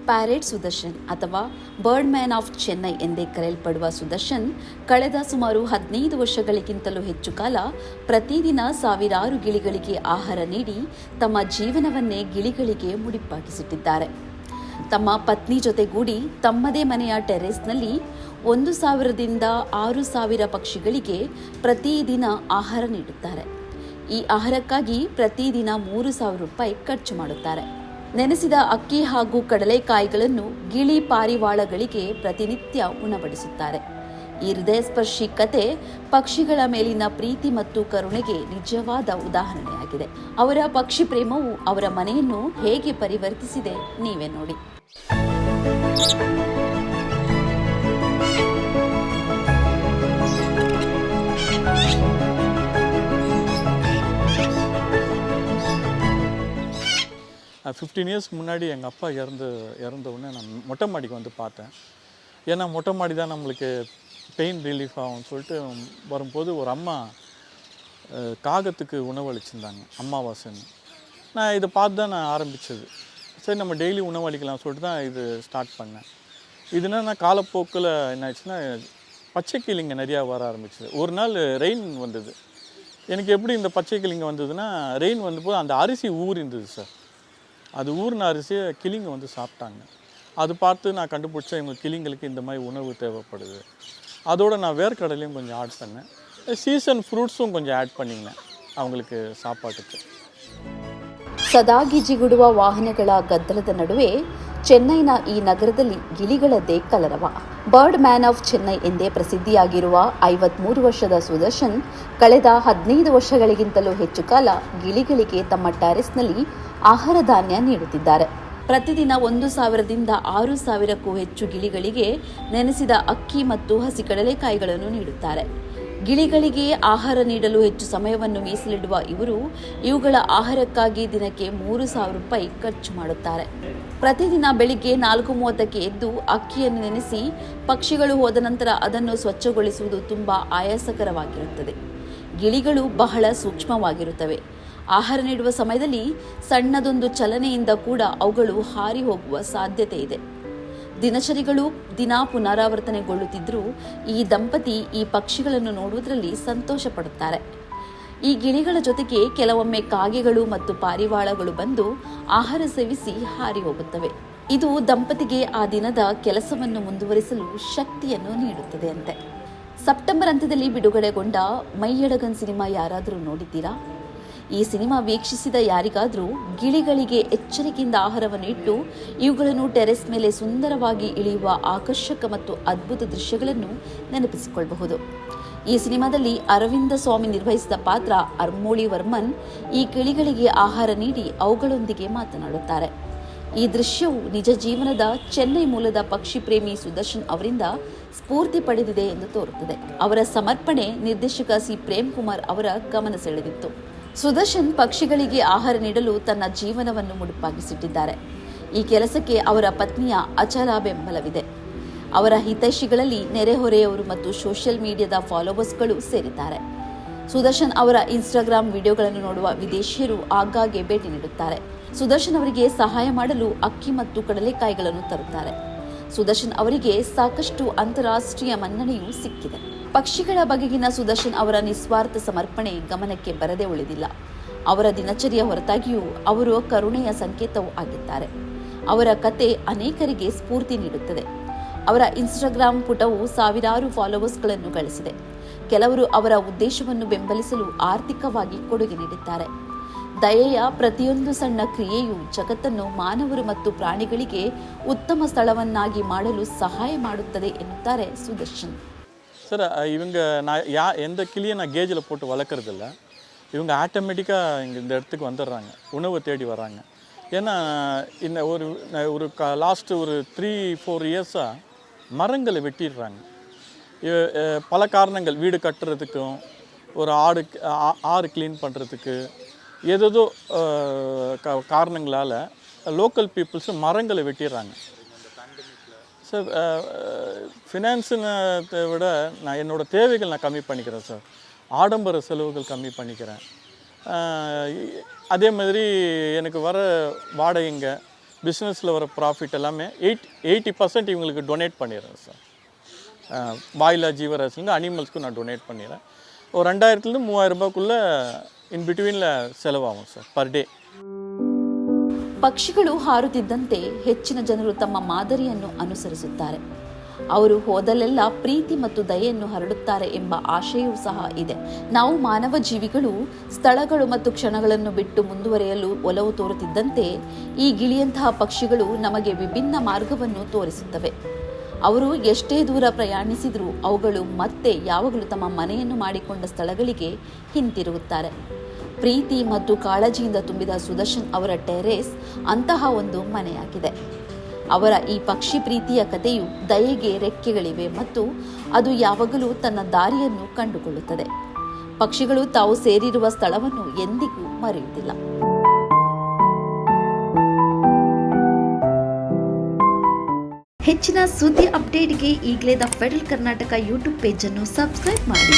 Parrot Sudarshan ಅಥವಾ bird man of Chennai ಎಂದೇ ಕರೆಯಲ್ಪಡುವ ಸುದರ್ಶನ್ ಕಳೆದ ಸುಮಾರು 15 ವರ್ಷಗಳಿಗಿಂತಲೂ ಹೆಚ್ಚು ಕಾಲ ಪ್ರತಿದಿನ ಸಾವಿರಾರು ಗಿಳಿಗಳಿಗೆ ಆಹಾರ ನೀಡಿ ತಮ್ಮ ಜೀವನವನ್ನೇ ಗಿಳಿಗಳಿಗೆ ಮುಡಿಪಾಗಿಸಿಟ್ಟಿದ್ದಾರೆ. ತಮ್ಮ ಪತ್ನಿ ಜೊತೆಗೂಡಿ ತಮ್ಮದೇ ಮನೆಯ ಟೆರೇಸ್ನಲ್ಲಿ 1,000ದಿಂದ 6,000 ಪಕ್ಷಿಗಳಿಗೆ ಪ್ರತಿದಿನ ಆಹಾರ ನೀಡುತ್ತಾರೆ. ಈ ಆಹಾರಕ್ಕಾಗಿ ಪ್ರತಿದಿನ 3,000 ರೂಪಾಯಿ ಖರ್ಚು ಮಾಡುತ್ತಾರೆ. ನೆನೆಸಿದ ಅಕ್ಕಿ ಹಾಗೂ ಕಡಲೆಕಾಯಿಗಳನ್ನು ಗಿಳಿ ಪಾರಿವಾಳಗಳಿಗೆ ಪ್ರತಿನಿತ್ಯ ಉಣಬಡಿಸುತ್ತಾರೆ. ಈ ಹೃದಯಸ್ಪರ್ಶಿ ಕತೆ ಪಕ್ಷಿಗಳ ಮೇಲಿನ ಪ್ರೀತಿ ಮತ್ತು ಕರುಣೆಗೆ ನಿಜವಾದ ಉದಾಹರಣೆಯಾಗಿದೆ. ಅವರ ಪಕ್ಷಿ ಪ್ರೇಮವು ಅವರ ಮನೆಯನ್ನು ಹೇಗೆ ಪರಿವರ್ತಿಸಿದೆ ನೀವೇ ನೋಡಿ. ஃபிஃப்டீன் இயர்ஸ்க்கு முன்னாடி எங்கள் அப்பா இறந்த உடனே நான் மொட்டை மாடிக்கு வந்து பார்த்தேன். ஏன்னா மொட்டை மாடி தான் நம்மளுக்கு பெயின் ரிலீஃப் ஆகும்னு சொல்லிட்டு வரும்போது ஒரு அம்மா காகத்துக்கு உணவளிச்சிருந்தாங்க, அமாவாசைன்னு. நான் இதை பார்த்து தான் நான் ஆரம்பித்தது. சரி, நம்ம டெய்லி உணவளிக்கலாம் சொல்லிட்டு தான் இது ஸ்டார்ட் பண்ணேன். இதுனா காலப்போக்கில் என்ன ஆச்சுன்னா பச்சை கிளிங்க நிறையா வர ஆரம்பிச்சிது. ஒரு நாள் ரெயின் வந்தது. எனக்கு எப்படி இந்த பச்சை கிளிங்க வந்ததுன்னா, ரெயின் வந்தபோது அந்த அரிசி ஊறிந்தது சார். அது ஊறின அரிசியை கிளிங்க வந்து சாப்பிட்டாங்க. அது பார்த்து நான் கண்டுபிடிச்சேன், இவங்க கிளிங்களுக்கு இந்த மாதிரி உணவு தேவைப்படுது. அதோடு நான் வேர்க்கடலையும் கொஞ்சம் ஆட் பண்ணேன். சீசன் ஃப்ரூட்ஸும் கொஞ்சம் ಆ್ಯಡ್ பண்ணிங்களேன் அவங்களுக்கு சாப்பாட்டுக்கு. ಸದಾ ಗಿಜಿಗುಡುವ ವಾಹನಗಳ ಗದ್ದಲದ ನಡುವೆ ಚೆನ್ನೈನ ಈ ನಗರದಲ್ಲಿ ಗಿಳಿಗಳದ್ದೇ ಕಲರವ. ಬರ್ಡ್ ಮ್ಯಾನ್ ಆಫ್ ಚೆನ್ನೈ ಎಂದೇ ಪ್ರಸಿದ್ಧಿಯಾಗಿರುವ 53 ವರ್ಷದ ಸುದರ್ಶನ್ ಕಳೆದ 15 ವರ್ಷಗಳಿಗಿಂತಲೂ ಹೆಚ್ಚು ಕಾಲ ಗಿಳಿಗಳಿಗೆ ತಮ್ಮ ಟೆರೇಸ್ನಲ್ಲಿ ಆಹಾರ ಧಾನ್ಯ ನೀಡುತ್ತಿದ್ದಾರೆ. ಪ್ರತಿದಿನ 1,000ದಿಂದ 6,000ಕ್ಕೂ ಹೆಚ್ಚು ಗಿಳಿಗಳಿಗೆ ನೆನೆಸಿದ ಅಕ್ಕಿ ಮತ್ತು ಹಸಿ ಕಡಲೆಕಾಯಿಗಳನ್ನು ನೀಡುತ್ತಾರೆ. ಗಿಳಿಗಳಿಗೆ ಆಹಾರ ನೀಡಲು ಹೆಚ್ಚು ಸಮಯವನ್ನು ಮೀಸಲಿಡುವ ಇವರು ಇವುಗಳ ಆಹಾರಕ್ಕಾಗಿ ದಿನಕ್ಕೆ 3,000 ರೂಪಾಯಿ ಖರ್ಚು ಮಾಡುತ್ತಾರೆ. ಪ್ರತಿದಿನ ಬೆಳಿಗ್ಗೆ 4:30ಕ್ಕೆ ಎದ್ದು ಅಕ್ಕಿಯನ್ನು ನೆನೆಸಿ ಪಕ್ಷಿಗಳು ಹೋದ ನಂತರ ಅದನ್ನು ಸ್ವಚ್ಛಗೊಳಿಸುವುದು ತುಂಬಾ ಆಯಾಸಕರವಾಗಿರುತ್ತದೆ. ಗಿಳಿಗಳು ಬಹಳ ಸೂಕ್ಷ್ಮವಾಗಿರುತ್ತವೆ. ಆಹಾರ ನೀಡುವ ಸಮಯದಲ್ಲಿ ಸಣ್ಣದೊಂದು ಚಲನೆಯಿಂದ ಕೂಡ ಅವುಗಳು ಹಾರಿ ಹೋಗುವ ಸಾಧ್ಯತೆ ಇದೆ. ದಿನಚರಿಗಳು ದಿನಾ ಪುನರಾವರ್ತನೆಗೊಳ್ಳುತ್ತಿದ್ದರೂ ಈ ದಂಪತಿ ಈ ಪಕ್ಷಿಗಳನ್ನು ನೋಡುವುದರಲ್ಲಿ ಸಂತೋಷ ಪಡುತ್ತಾರೆ. ಈ ಗಿಳಿಗಳ ಜೊತೆಗೆ ಕೆಲವೊಮ್ಮೆ ಕಾಗೆಗಳು ಮತ್ತು ಪಾರಿವಾಳಗಳು ಬಂದು ಆಹಾರ ಸೇವಿಸಿ ಹಾರಿ ಹೋಗುತ್ತವೆ. ಇದು ದಂಪತಿಗೆ ಆ ದಿನದ ಕೆಲಸವನ್ನು ಮುಂದುವರಿಸಲು ಶಕ್ತಿಯನ್ನು ನೀಡುತ್ತದೆ ಅಂತೆ. ಸೆಪ್ಟೆಂಬರ್ ಅಂತ್ಯದಲ್ಲಿ ಬಿಡುಗಡೆಗೊಂಡ ಮೈಯಡಗನ್ ಸಿನಿಮಾ ಯಾರಾದರೂ ನೋಡಿದ್ದೀರಾ? ಈ ಸಿನಿಮಾ ವೀಕ್ಷಿಸಿದ ಯಾರಿಗಾದರೂ ಗಿಳಿಗಳಿಗೆ ಎಚ್ಚರಿಕೆಯಿಂದ ಆಹಾರವನ್ನು ಇಟ್ಟು ಇವುಗಳನ್ನು ಟೆರೆಸ್ ಮೇಲೆ ಸುಂದರವಾಗಿ ಇಳಿಯುವ ಆಕರ್ಷಕ ಮತ್ತು ಅದ್ಭುತ ದೃಶ್ಯಗಳನ್ನು ನೆನಪಿಸಿಕೊಳ್ಳಬಹುದು. ಈ ಸಿನಿಮಾದಲ್ಲಿ ಅರವಿಂದ ಸ್ವಾಮಿ ನಿರ್ವಹಿಸಿದ ಪಾತ್ರ ಅರ್ಮೋಳಿ ವರ್ಮನ್ ಈ ಗಿಳಿಗಳಿಗೆ ಆಹಾರ ನೀಡಿ ಅವುಗಳೊಂದಿಗೆ ಮಾತನಾಡುತ್ತಾರೆ. ಈ ದೃಶ್ಯವು ನಿಜ ಜೀವನದ ಚೆನ್ನೈ ಮೂಲದ ಪಕ್ಷಿ ಪ್ರೇಮಿ ಸುದರ್ಶನ್ ಅವರಿಂದ ಸ್ಫೂರ್ತಿ ಪಡೆದಿದೆ ಎಂದು ತೋರುತ್ತದೆ. ಅವರ ಸಮರ್ಪಣೆ ನಿರ್ದೇಶಕ ಸಿ ಪ್ರೇಮ್ ಕುಮಾರ್ ಅವರ ಗಮನ ಸೆಳೆದಿತ್ತು. ಸುದರ್ಶನ್ ಪಕ್ಷಿಗಳಿಗೆ ಆಹಾರ ನೀಡಲು ತನ್ನ ಜೀವನವನ್ನು ಮುಡುಪಾಗಿಸಿಟ್ಟಿದ್ದಾರೆ. ಈ ಕೆಲಸಕ್ಕೆ ಅವರ ಪತ್ನಿಯ ಅಚಲ ಬೆಂಬಲವಿದೆ. ಅವರ ಹಿತೈಷಿಗಳಲ್ಲಿ ನೆರೆಹೊರೆಯವರು ಮತ್ತು ಸೋಷಿಯಲ್ ಮೀಡಿಯಾದ ಫಾಲೋವರ್ಸ್ಗಳು ಸೇರಿದ್ದಾರೆ. ಸುದರ್ಶನ್ ಅವರ ಇನ್ಸ್ಟಾಗ್ರಾಮ್ ವಿಡಿಯೋಗಳನ್ನು ನೋಡುವ ವಿದೇಶಿಯರು ಆಗಾಗ್ಗೆ ಭೇಟಿ ನೀಡುತ್ತಾರೆ. ಸುದರ್ಶನ್ ಅವರಿಗೆ ಸಹಾಯ ಮಾಡಲು ಅಕ್ಕಿ ಮತ್ತು ಕಡಲೆಕಾಯಿಗಳನ್ನು ತರುತ್ತಾರೆ. ಸುದರ್ಶನ್ ಅವರಿಗೆ ಸಾಕಷ್ಟು ಅಂತಾರಾಷ್ಟ್ರೀಯ ಮನ್ನಣೆಯೂ ಸಿಕ್ಕಿದೆ. ಪಕ್ಷಿಗಳ ಬಗೆಗಿನ ಸುದರ್ಶನ್ ಅವರ ನಿಸ್ವಾರ್ಥ ಸಮರ್ಪಣೆ ಗಮನಕ್ಕೆ ಬರದೇ ಉಳಿದಿಲ್ಲ. ಅವರ ದಿನಚರಿಯ ಹೊರತಾಗಿಯೂ ಅವರು ಕರುಣೆಯ ಸಂಕೇತವೂ ಆಗಿದ್ದಾರೆ. ಅವರ ಕತೆ ಅನೇಕರಿಗೆ ಸ್ಫೂರ್ತಿ ನೀಡುತ್ತದೆ. ಅವರ ಇನ್ಸ್ಟಾಗ್ರಾಮ್ ಪುಟವು ಸಾವಿರಾರು ಫಾಲೋವರ್ಸ್ಗಳನ್ನು ಗಳಿಸಿದೆ. ಕೆಲವರು ಅವರ ಉದ್ದೇಶವನ್ನು ಬೆಂಬಲಿಸಲು ಆರ್ಥಿಕವಾಗಿ ಕೊಡುಗೆ ನೀಡಿದ್ದಾರೆ. ದಯೆಯ ಪ್ರತಿಯೊಂದು ಸಣ್ಣ ಕ್ರಿಯೆಯು ಜಗತ್ತನ್ನು ಮಾನವರು ಮತ್ತು ಪ್ರಾಣಿಗಳಿಗೆ ಉತ್ತಮ ಸ್ಥಳವನ್ನಾಗಿ ಮಾಡಲು ಸಹಾಯ ಮಾಡುತ್ತದೆ ಎನ್ನುತ್ತಾರೆ ಸುದರ್ಶನ್. சார், இவங்க நான் எந்த கிளியை நான் கேஜில் போட்டு வளர்க்குறதில்ல. இவங்க ஆட்டோமேட்டிக்காக இங்கே இந்த இடத்துக்கு வந்துடுறாங்க, உணவு தேடி வராங்க. ஏன்னா இந்த ஒரு லாஸ்ட்டு ஒரு 3-4 இயர்ஸாக மரங்களை வெட்டிடுறாங்க. பல காரணங்கள், வீடு கட்டுறதுக்கும் ஒரு ஆறு க்ளீன் பண்ணுறதுக்கு ஏதேதோ காரணங்களால் லோக்கல் பீப்புள்ஸு மரங்களை வெட்டிடுறாங்க. சார், ஃபினான்ஸுன்னு விட நான் என்னோடய தேவைகள் நான் கம்மி பண்ணிக்கிறேன் சார். ஆடம்பர செலவுகள் கம்மி பண்ணிக்கிறேன். அதே மாதிரி எனக்கு வர வாடகைங்க, பிஸ்னஸில் வர ப்ராஃபிட் எல்லாமே 80% இவங்களுக்கு டொனேட் பண்ணிடுறேன் சார். வாயிலா ஜீவராசிலேருந்து அனிமல்ஸ்க்கும் நான் டொனேட் பண்ணிடுறேன். ஒரு 2000லேருந்து 3000 ரூபாய்க்குள்ளே ಇನ್ ಬಿಟ್ವೀನ್ಲ ಸೆಲವಾகும் ಸರ್ ಪರ್ ಡೇ. ಪಕ್ಷಿಗಳು ಹಾರುತ್ತಿದ್ದಂತೆ ಹೆಚ್ಚಿನ ಜನರು ತಮ್ಮ ಮಾದರಿಯನ್ನು ಅನುಸರಿಸುತ್ತಾರೆ. ಅವರು ಹೋದಲ್ಲೆಲ್ಲ ಪ್ರೀತಿ ಮತ್ತು ದಯೆಯನ್ನು ಹರಡುತ್ತಾರೆ ಎಂಬ ಆಶಯವೂ ಸಹ ಇದೆ. ನಾವು ಮಾನವ ಜೀವಿಗಳು ಸ್ಥಳಗಳು ಮತ್ತು ಕ್ಷಣಗಳನ್ನು ಬಿಟ್ಟು ಮುಂದುವರಿಯಲು ಒಲವು ತೋರುತ್ತಿದ್ದಂತೆ ಈ ಗಿಳಿಯಂತಹ ಪಕ್ಷಿಗಳು ನಮಗೆ ವಿಭಿನ್ನ ಮಾರ್ಗವನ್ನು ತೋರಿಸುತ್ತವೆ. ಅವರು ಎಷ್ಟೇ ದೂರ ಪ್ರಯಾಣಿಸಿದರೂ ಅವುಗಳು ಮತ್ತೆ ಯಾವಾಗಲೂ ತಮ್ಮ ಮನೆಯನ್ನು ಮಾಡಿಕೊಂಡ ಸ್ಥಳಗಳಿಗೆ ಹಿಂತಿರುಗುತ್ತಾರೆ. ಪ್ರೀತಿ ಮತ್ತು ಕಾಳಜಿಯಿಂದ ತುಂಬಿದ ಸುದರ್ಶನ್ ಅವರ ಟೆರೇಸ್ ಅಂತಹ ಒಂದು ಮನೆಯಾಗಿದೆ. ಅವರ ಈ ಪಕ್ಷಿ ಪ್ರೀತಿಯ ಕಥೆಯು ದಯೆಗೆ ರೆಕ್ಕೆಗಳಿವೆ ಮತ್ತು ಅದು ಯಾವಾಗಲೂ ತನ್ನ ದಾರಿಯನ್ನು ಕಂಡುಕೊಳ್ಳುತ್ತದೆ. ಪಕ್ಷಿಗಳು ತಾವು ಸೇರಿರುವ ಸ್ಥಳವನ್ನು ಎಂದಿಗೂ ಮರೆಯುವುದಿಲ್ಲ. ಹೆಚ್ಚಿನ ಸುದ್ದಿ ಅಪ್ಡೇಟ್ಗೆ ಈಗಲೇ the federal Karnataka YouTube page ಅನ್ನು ಸಬ್ಸ್ಕ್ರೈಬ್ ಮಾಡಿ.